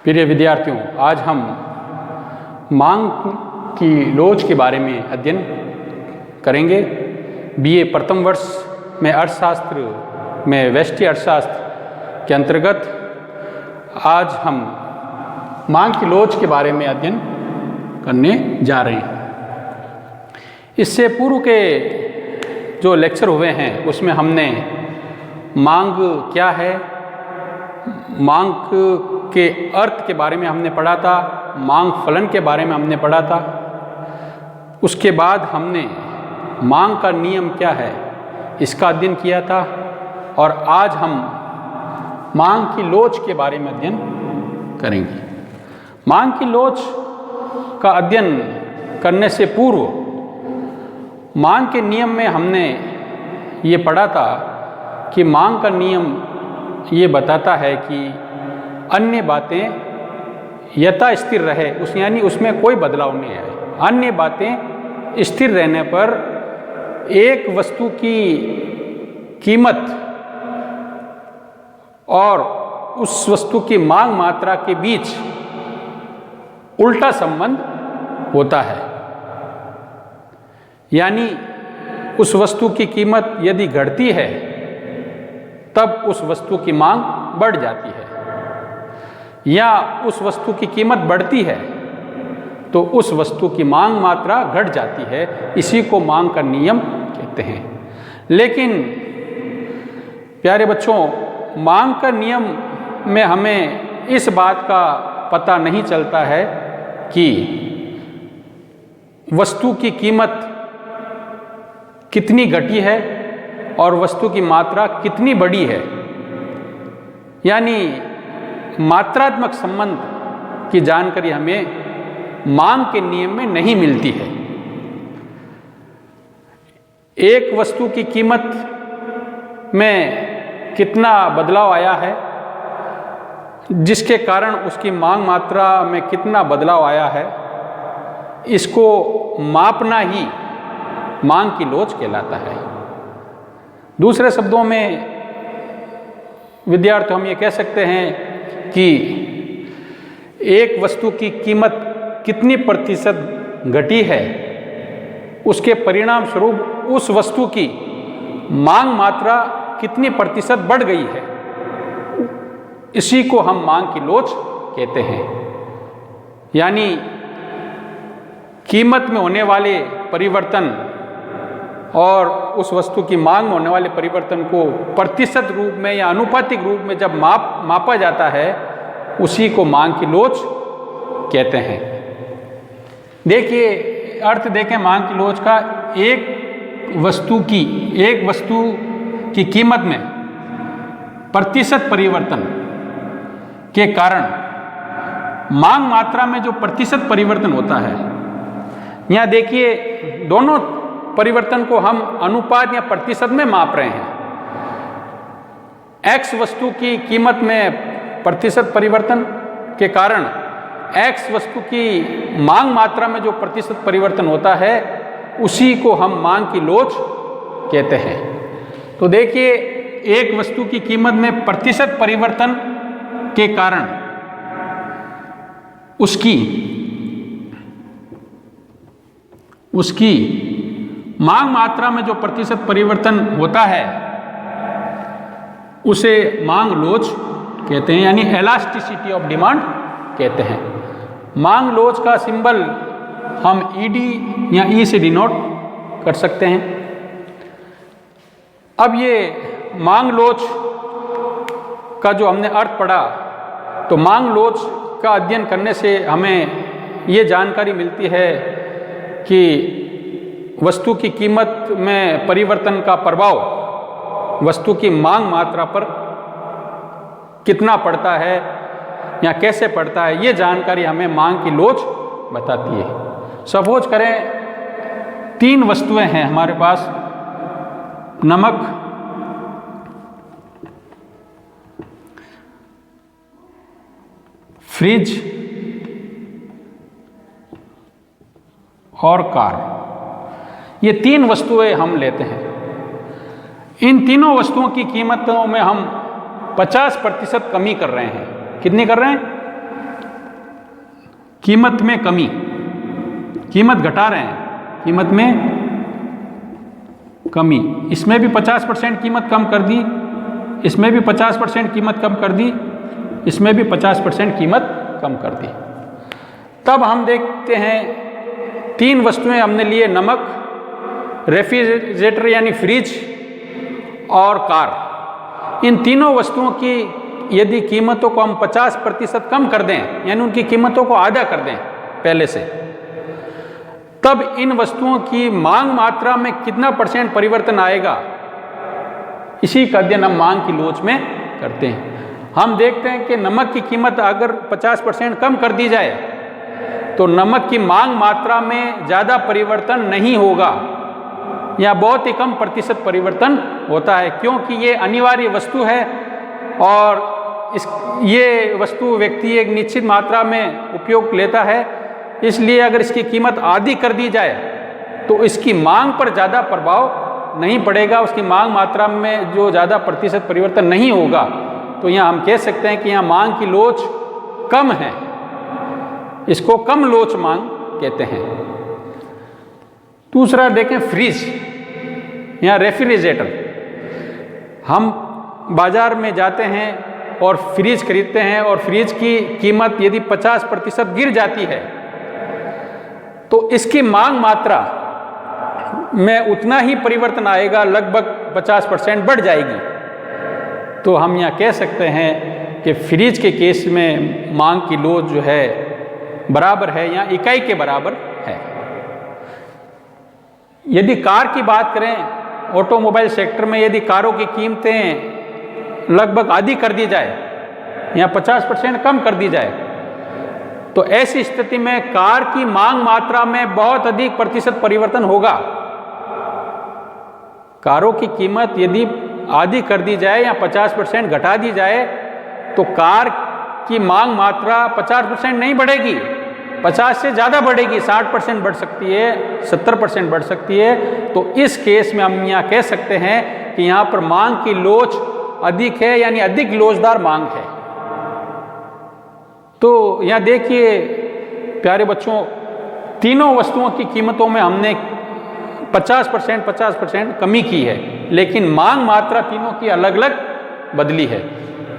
प्रिय विद्यार्थियों, आज हम मांग की लोच के बारे में अध्ययन करेंगे। बीए प्रथम वर्ष में अर्थशास्त्र में व्यष्टि अर्थशास्त्र के अंतर्गत आज हम मांग की लोच के बारे में अध्ययन करने जा रहे हैं। इससे पूर्व के जो लेक्चर हुए हैं उसमें हमने मांग क्या है, मांग के अर्थ के बारे में हमने पढ़ा था, मांग फलन के बारे में हमने पढ़ा था। उसके बाद हमने मांग का नियम क्या है इसका अध्ययन किया था और आज हम मांग की लोच के बारे में अध्ययन करेंगे। मांग की लोच का अध्ययन करने से पूर्व मांग के नियम में हमने ये पढ़ा था कि मांग का नियम ये बताता है कि अन्य बातें यथा स्थिर रहे, उस यानी उसमें कोई बदलाव नहीं आए। अन्य बातें स्थिर रहने पर एक वस्तु की कीमत और उस वस्तु की मांग मात्रा के बीच उल्टा संबंध होता है। यानी उस वस्तु की कीमत यदि घटती है तब उस वस्तु की मांग बढ़ जाती है, या उस वस्तु की कीमत बढ़ती है तो उस वस्तु की मांग मात्रा घट जाती है। इसी को मांग का नियम कहते हैं। लेकिन प्यारे बच्चों, मांग का नियम में हमें इस बात का पता नहीं चलता है कि वस्तु की कीमत कितनी घटी है और वस्तु की मात्रा कितनी बड़ी है। यानी मात्रात्मक संबंध की जानकारी हमें मांग के नियम में नहीं मिलती है। एक वस्तु की कीमत में कितना बदलाव आया है, जिसके कारण उसकी मांग मात्रा में कितना बदलाव आया है, इसको मापना ही मांग की लोच कहलाता है। दूसरे शब्दों में विद्यार्थी हम ये कह सकते हैं कि एक वस्तु की कीमत कितनी प्रतिशत घटी है, उसके परिणाम स्वरूप उस वस्तु की मांग मात्रा कितनी प्रतिशत बढ़ गई है, इसी को हम मांग की लोच कहते हैं। यानी कीमत में होने वाले परिवर्तन और उस वस्तु की मांग में होने वाले परिवर्तन को प्रतिशत रूप में या आनुपातिक रूप में जब मापा जाता है, उसी को मांग की लोच कहते हैं। देखिए, अर्थ देखें मांग की लोच का। एक वस्तु की कीमत में प्रतिशत परिवर्तन के कारण मांग मात्रा में जो प्रतिशत परिवर्तन होता है, यहाँ देखिए दोनों परिवर्तन को हम अनुपात या प्रतिशत में माप रहे हैं। X वस्तु की कीमत में प्रतिशत परिवर्तन के कारण X वस्तु की मांग मात्रा में जो प्रतिशत परिवर्तन होता है, उसी को हम मांग की लोच कहते हैं। तो देखिए, एक वस्तु की कीमत में प्रतिशत परिवर्तन के कारण उसकी मांग मात्रा में जो प्रतिशत परिवर्तन होता है उसे मांग लोच कहते हैं, यानी एलास्टिसिटी ऑफ डिमांड कहते हैं। मांग लोच का सिंबल हम ईडी या ई से डिनोट कर सकते हैं। अब ये मांग लोच का जो हमने अर्थ पढ़ा, तो मांग लोच का अध्ययन करने से हमें ये जानकारी मिलती है कि वस्तु की कीमत में परिवर्तन का प्रभाव वस्तु की मांग मात्रा पर कितना पड़ता है या कैसे पड़ता है, ये जानकारी हमें मांग की लोच बताती है। सपोज करें 3 वस्तुएं हैं हमारे पास, नमक, फ्रिज और कार। ये 3 वस्तुएं हम लेते हैं। इन तीनों वस्तुओं की कीमतों में हम 50% कमी कर रहे हैं। कितनी कर रहे हैं? कीमत में कमी, कीमत घटा रहे हैं, कीमत में कमी, इसमें भी 50% कीमत कम कर दी, इसमें भी 50% कीमत कम कर दी, इसमें भी 50% कीमत कम कर दी। तब हम देखते हैं 3 वस्तुएं हमने लिए, नमक, रेफ्रिजरेटर यानी फ्रिज और कार। इन तीनों वस्तुओं की यदि कीमतों को हम 50% कम कर दें, यानी उनकी कीमतों को आधा कर दें पहले से, तब इन वस्तुओं की मांग मात्रा में कितना % परिवर्तन आएगा, इसी का अध्ययन हम मांग की लोच में करते हैं। हम देखते हैं कि नमक की कीमत अगर 50% कम कर दी जाए तो नमक की मांग मात्रा में ज़्यादा परिवर्तन नहीं होगा, या बहुत ही कम % परिवर्तन होता है, क्योंकि ये अनिवार्य वस्तु है और ये वस्तु व्यक्ति एक निश्चित मात्रा में उपयोग लेता है। इसलिए अगर इसकी कीमत आधी कर दी जाए तो इसकी मांग पर ज़्यादा प्रभाव नहीं पड़ेगा, उसकी मांग मात्रा में जो ज़्यादा % परिवर्तन नहीं होगा। तो यहाँ हम कह सकते हैं कि यहाँ मांग की लोच कम है, इसको कम लोच मांग कहते हैं। दूसरा देखें फ्रिज या रेफ्रिजरेटर। हम बाजार में जाते हैं और फ्रिज खरीदते हैं और फ्रिज की कीमत यदि 50% गिर जाती है तो इसकी मांग मात्रा में उतना ही परिवर्तन आएगा, लगभग 50% बढ़ जाएगी। तो हम यहाँ कह सकते हैं कि फ्रिज के केस में मांग की लोच जो है बराबर है या इकाई के बराबर है। यदि कार की बात करें, ऑटोमोबाइल सेक्टर में यदि कारों की कीमतें लगभग आधी कर दी जाए या 50% कम कर दी जाए तो ऐसी स्थिति में कार की मांग मात्रा में बहुत अधिक % परिवर्तन होगा। कारों की कीमत यदि आधी कर दी जाए या 50% घटा दी जाए तो कार की मांग मात्रा 50% नहीं बढ़ेगी, 50 से ज़्यादा बढ़ेगी, 60% बढ़ सकती है, 70% बढ़ सकती है। तो इस केस में हम यहाँ कह सकते हैं कि यहाँ पर मांग की लोच अधिक है, यानी अधिक लोचदार मांग है। तो यहाँ देखिए प्यारे बच्चों, तीनों वस्तुओं की कीमतों में हमने 50% कमी की है, लेकिन मांग मात्रा तीनों की अलग अलग बदली है।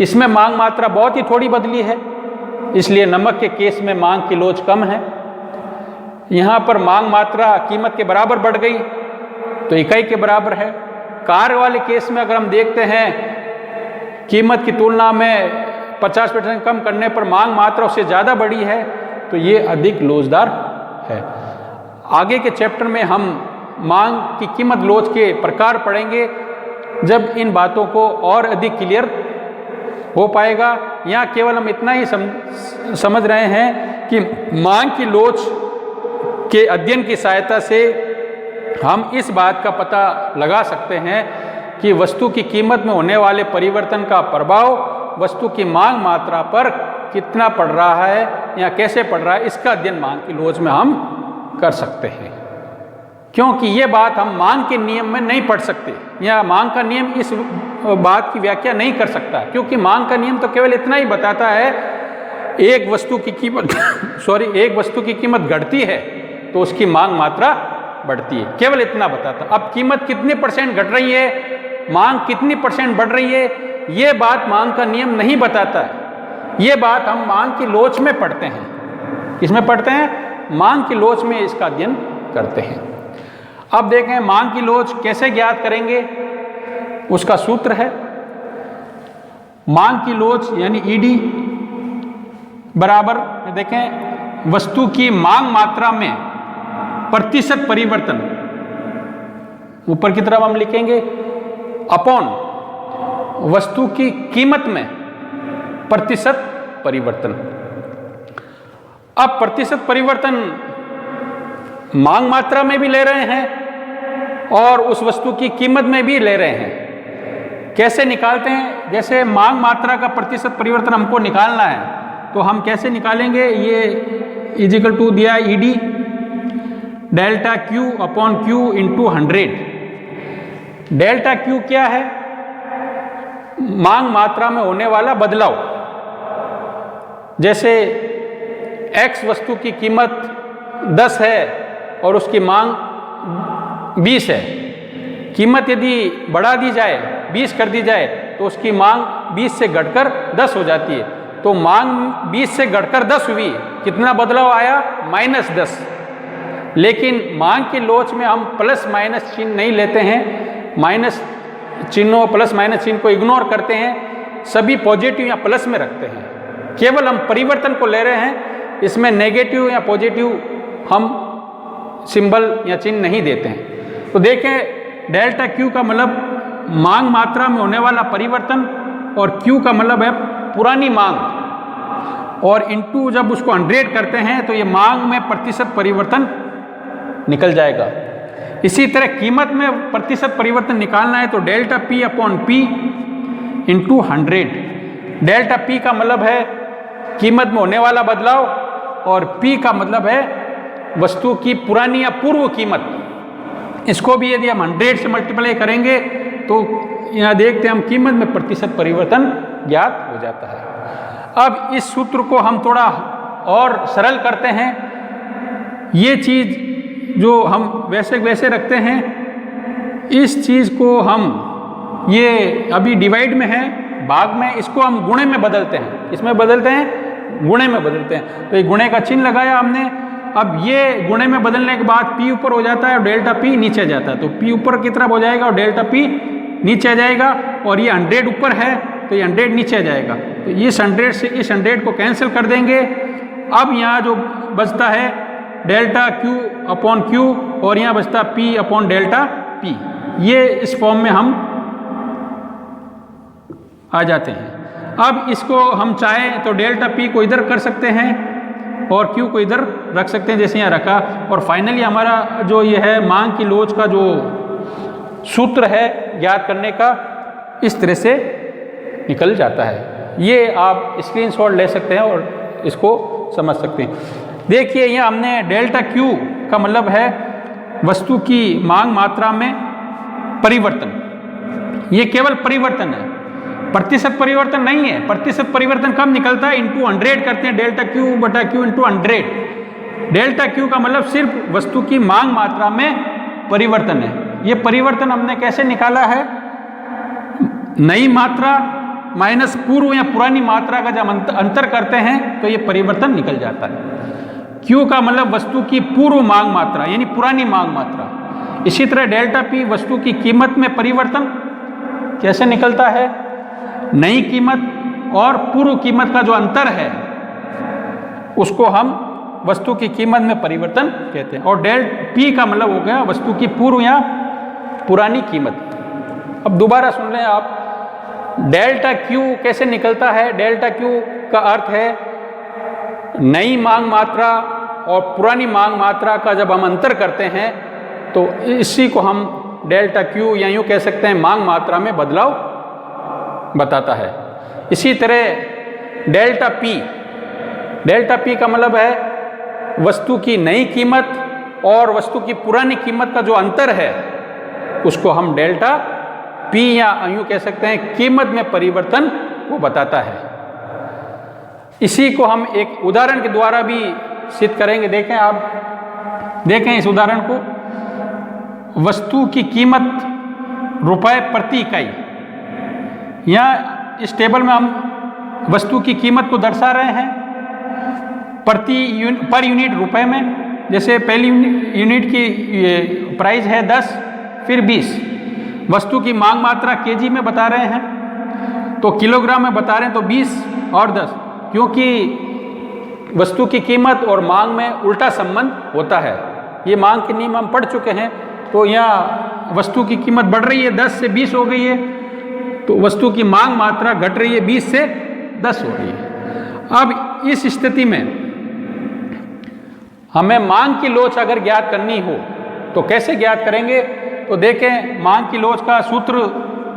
इसमें मांग मात्रा बहुत ही थोड़ी बदली है, इसलिए नमक के केस में मांग की लोच कम है। यहाँ पर मांग मात्रा कीमत के बराबर बढ़ गई तो इकाई के बराबर है। कार वाले केस में अगर हम देखते हैं कीमत की तुलना में 50% कम करने पर मांग मात्रा उससे ज़्यादा बढ़ी है, तो ये अधिक लोचदार है। आगे के चैप्टर में हम मांग की कीमत लोच के प्रकार पढ़ेंगे, जब इन बातों को और अधिक क्लियर हो पाएगा। यहाँ केवल हम इतना ही समझ रहे हैं कि मांग की लोच के अध्ययन की सहायता से हम इस बात का पता लगा सकते हैं कि वस्तु की कीमत में होने वाले परिवर्तन का प्रभाव वस्तु की मांग मात्रा पर कितना पड़ रहा है या कैसे पड़ रहा है, इसका अध्ययन मांग की लोच में हम कर सकते हैं। क्योंकि ये बात हम मांग के नियम में नहीं पढ़ सकते, या मांग का नियम इस बात की व्याख्या नहीं कर सकता, क्योंकि मांग का नियम तो केवल इतना ही बताता है एक वस्तु की कीमत एक वस्तु की कीमत घटती है तो उसकी मांग मात्रा बढ़ती है, केवल इतना बताता। अब कीमत कितने % घट रही है, मांग कितनी % बढ़ रही है, ये बात मांग का नियम नहीं बताता है। ये बात हम मांग की लोच में पढ़ते हैं। किसमें पढ़ते हैं? मांग की लोच में इसका अध्ययन करते हैं। अब देखें मांग की लोच कैसे ज्ञात करेंगे, उसका सूत्र है मांग की लोच यानी ईडी बराबर, देखें वस्तु की मांग मात्रा में % परिवर्तन, ऊपर की तरफ हम लिखेंगे अपॉन वस्तु की कीमत में % परिवर्तन। अब % परिवर्तन मांग मात्रा में भी ले रहे हैं और उस वस्तु की कीमत में भी ले रहे हैं। कैसे निकालते हैं? जैसे मांग मात्रा का % परिवर्तन हमको निकालना है तो हम कैसे निकालेंगे? ये इजिकल टू दिया ED delta Q upon Q into 100। Delta Q क्या है? मांग मात्रा में होने वाला बदलाव। जैसे x वस्तु की कीमत 10 है और उसकी मांग 20 है। कीमत यदि बढ़ा दी जाए, 20 कर दी जाए, तो उसकी मांग 20 से घटकर 10 हो जाती है। तो मांग 20 से घटकर 10 हुई, कितना बदलाव आया? -10। लेकिन मांग की लोच में हम प्लस माइनस चिन्ह नहीं लेते हैं, माइनस चिन्हों प्लस माइनस चिन्ह को इग्नोर करते हैं, सभी पॉजिटिव या प्लस में रखते हैं। केवल हम परिवर्तन को ले रहे हैं, इसमें नेगेटिव या पॉजिटिव हम सिंबल या चिन्ह नहीं देते हैं। तो देखें डेल्टा क्यू का मतलब मांग मात्रा में होने वाला परिवर्तन, और क्यू का मतलब है पुरानी मांग, और इनटू जब उसको 100 करते हैं तो ये मांग में प्रतिशत परिवर्तन निकल जाएगा। इसी तरह कीमत में प्रतिशत परिवर्तन निकालना है तो delta P upon P into 100। Delta P का मतलब है कीमत में होने वाला बदलाव, और P का मतलब है वस्तु की पुरानी या पूर्व कीमत। इसको भी यदि हम 100 से मल्टीप्लाई करेंगे तो यहाँ देखते हैं हम कीमत में प्रतिशत परिवर्तन ज्ञात हो जाता है। अब इस सूत्र को हम थोड़ा और सरल करते हैं। ये चीज़ जो हम वैसे रखते हैं, इस चीज़ को हम, ये अभी डिवाइड में है, भाग में, इसको हम गुणे में बदलते हैं। इसमें बदलते हैं, गुणे में बदलते हैं। तो ये गुणे का चिन्ह लगाया हमने। अब ये गुणे में बदलने के बाद P ऊपर हो जाता है और डेल्टा P नीचे जाता है। तो P ऊपर की तरफ हो जाएगा और डेल्टा P नीचे आ जाएगा, और ये 100 ऊपर है तो ये 100 नीचे आ जाएगा। तो इस 100 से इस 100 को कैंसिल कर देंगे। अब यहाँ जो बचता है डेल्टा Q अपॉन Q, और यहाँ बचता P अपॉन डेल्टा P। ये इस फॉर्म में हम आ जाते हैं। अब इसको हम चाहें तो डेल्टा P को इधर कर सकते हैं और Q को इधर रख सकते हैं जैसे यहाँ रखा, और फाइनली हमारा जो ये है मांग की लोच का जो सूत्र है ज्ञात करने का, इस तरह से निकल जाता है। ये आप स्क्रीनशॉट ले सकते हैं और इसको समझ सकते हैं। देखिए यहाँ हमने डेल्टा Q का मतलब है वस्तु की मांग मात्रा में परिवर्तन। ये केवल परिवर्तन है, प्रतिशत परिवर्तन नहीं है। प्रतिशत परिवर्तन कब निकलता है? इंटू 100 करते हैं, डेल्टा Q बटा Q इंटू 100। डेल्टा Q का मतलब सिर्फ वस्तु की मांग मात्रा में परिवर्तन है। ये परिवर्तन हमने कैसे निकाला है? नई मात्रा माइनस पूर्व या पुरानी मात्रा का जब अंतर करते हैं तो ये परिवर्तन निकल जाता है। Q का मतलब वस्तु की पूर्व मांग मात्रा यानी पुरानी मांग मात्रा। इसी तरह डेल्टा P वस्तु की कीमत में परिवर्तन कैसे निकलता है? नई कीमत और पूर्व कीमत का जो अंतर है उसको हम वस्तु की कीमत में परिवर्तन कहते हैं। और डेल P का मतलब हो गया वस्तु की पूर्व या पुरानी कीमत। अब दोबारा सुन लें आप, डेल्टा Q कैसे निकलता है? डेल्टा Q का अर्थ है नई मांग मात्रा और पुरानी मांग मात्रा का जब हम अंतर करते हैं तो इसी को हम डेल्टा Q या यूँ कह सकते हैं मांग मात्रा में बदलाव बताता है। इसी तरह डेल्टा P का मतलब है वस्तु की नई कीमत और वस्तु की पुरानी कीमत का जो अंतर है उसको हम डेल्टा P या यूँ कह सकते हैं कीमत में परिवर्तन को बताता है। इसी को हम एक उदाहरण के द्वारा भी सिद्ध करेंगे। देखें आप, देखें इस उदाहरण को। वस्तु की कीमत रुपए प्रति इकाई, यहाँ इस टेबल में हम वस्तु की कीमत को दर्शा रहे हैं पर यूनिट रुपए में। जैसे पहली यूनिट की प्राइस है 10, फिर 20। वस्तु की मांग मात्रा केजी में बता रहे हैं, तो किलोग्राम में बता रहे हैं तो 20 और 10, क्योंकि वस्तु की कीमत और मांग में उल्टा संबंध होता है। ये मांग के नियम हम पढ़ चुके हैं। तो यहाँ वस्तु की कीमत बढ़ रही है, 10 से 20 हो गई है, तो वस्तु की मांग मात्रा घट रही है, 20 से 10 हो रही है। अब इस स्थिति में हमें मांग की लोच अगर ज्ञात करनी हो तो कैसे ज्ञात करेंगे? तो देखें मांग की लोच का सूत्र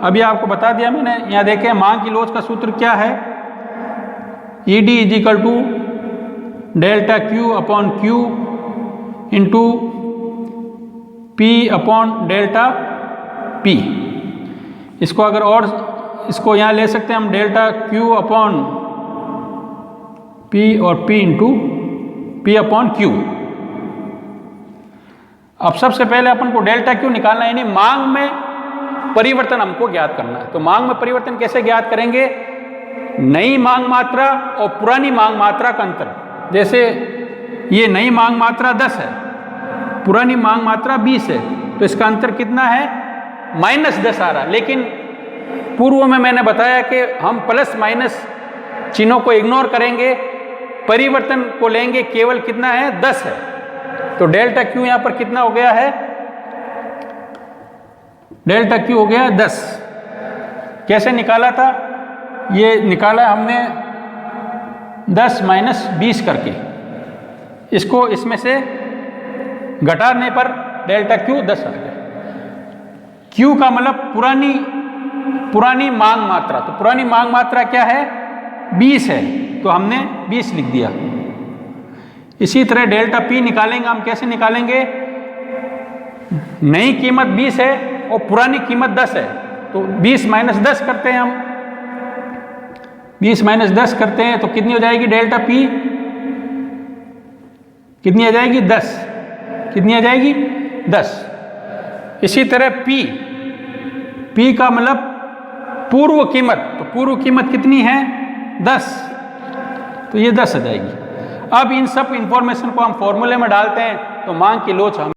अभी आपको बता दिया मैंने। यहाँ देखें मांग की लोच का सूत्र क्या है? ED is equal to delta Q upon Q into P upon delta P। इसको अगर और इसको यहाँ ले सकते हैं हम डेल्टा Q अपॉन P और P into P upon Q। अब सबसे पहले अपन को डेल्टा Q निकालना है, यानी मांग में परिवर्तन हमको ज्ञात करना है। तो मांग में परिवर्तन कैसे ज्ञात करेंगे? नई मांग मात्रा और पुरानी मांग मात्रा का अंतर। जैसे ये नई मांग मात्रा 10 है, पुरानी मांग मात्रा 20 है, तो इसका अंतर कितना है? -10 आ रहा। लेकिन पूर्व में मैंने बताया कि हम प्लस माइनस चिन्हों को इग्नोर करेंगे, परिवर्तन को लेंगे, केवल कितना है? 10 है। तो डेल्टा Q यहां पर कितना हो गया है? डेल्टा Q हो गया 10। कैसे निकाला था? ये निकाला हमने 10 माइनस 20 करके, इसको इसमें से घटाने पर डेल्टा Q 10 आ गया। Q का मतलब पुरानी मांग मात्रा। तो पुरानी मांग मात्रा क्या है? 20 है, तो हमने 20 लिख दिया। इसी तरह डेल्टा P निकालेंगे हम। कैसे निकालेंगे? नई कीमत 20 है और पुरानी कीमत 10 है, तो 20 माइनस 10 करते हैं हम। 20 माइनस 10 करते हैं तो कितनी हो जाएगी डेल्टा P? कितनी आ जाएगी? 10। कितनी आ जाएगी? 10। इसी तरह P का मतलब पूर्व कीमत। तो पूर्व कीमत कितनी है? 10, तो ये 10 आ जाएगी। अब इन सब इंफॉर्मेशन को हम फॉर्मूले में डालते हैं, तो मांग की लोच हम